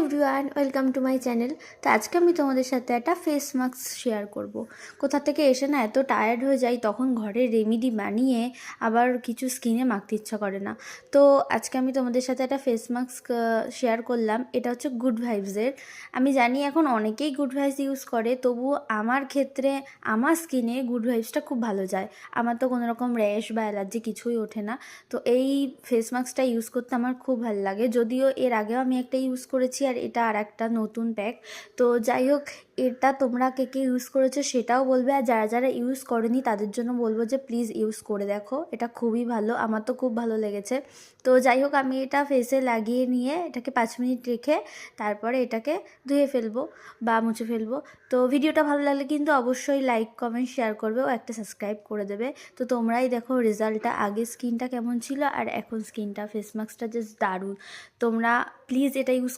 Everyone, welcome to my channel. তো আজকে আমি তোমাদের সাথে একটা ফেস মাস্ক শেয়ার করব। কোথা থেকে এসে না এত টায়ার্ড হয়ে যাই, তখন ঘরে রেমেডি বানিয়ে আবার কিছু স্কিনে মাখতে ইচ্ছা করে না। তো আজকে আমি তোমাদের সাথে একটা ফেস মাস্ক শেয়ার করলাম। এটা হচ্ছে গুড ভাইবসের। আমি জানি এখন অনেকেই গুড ভাইবস ইউজ করে, তবুও আমার ক্ষেত্রে আমার স্কিনে গুড ভাইবসটা খুব ভালো যায়। আমার তো কোনো রকম র্যাশ বা অ্যালার্জি কিছুই ওঠে না। তো এই ফেস মাস্কটা ইউজ করতে আমার খুব ভালো লাগে, যদিও এর আগেও আমি একটা ইউজ করেছি আর এটা আর একটা নতুন প্যাক। তো যাই হোক, এটা তোমরা কে কে ইউজ করেছো সেটাও বলবে, আর যারা যারা ইউজ করেনি তাদের জন্য বলবো যে প্লিজ ইউজ করে দেখো, এটা খুবই ভালো, আমার তো খুব ভালো লেগেছে। তো যাই হোক, আমি এটা ফেসে লাগিয়ে নিয়ে এটাকে 5 মিনিট রেখে তারপরে এটাকে ধুয়ে ফেলবো বা মুছে ফেলবো। তো ভিডিওটা ভালো লাগলে কিন্তু অবশ্যই লাইক কমেন্ট শেয়ার করবে ও একটা সাবস্ক্রাইব করে দেবে। তো তোমরাই দেখো রেজাল্টটা, আগে স্কিনটা কেমন ছিল আর এখন স্কিনটা। ফেস মাস্কটা জাস্ট দারুণ, তোমরা প্লিজ এটা ইউজ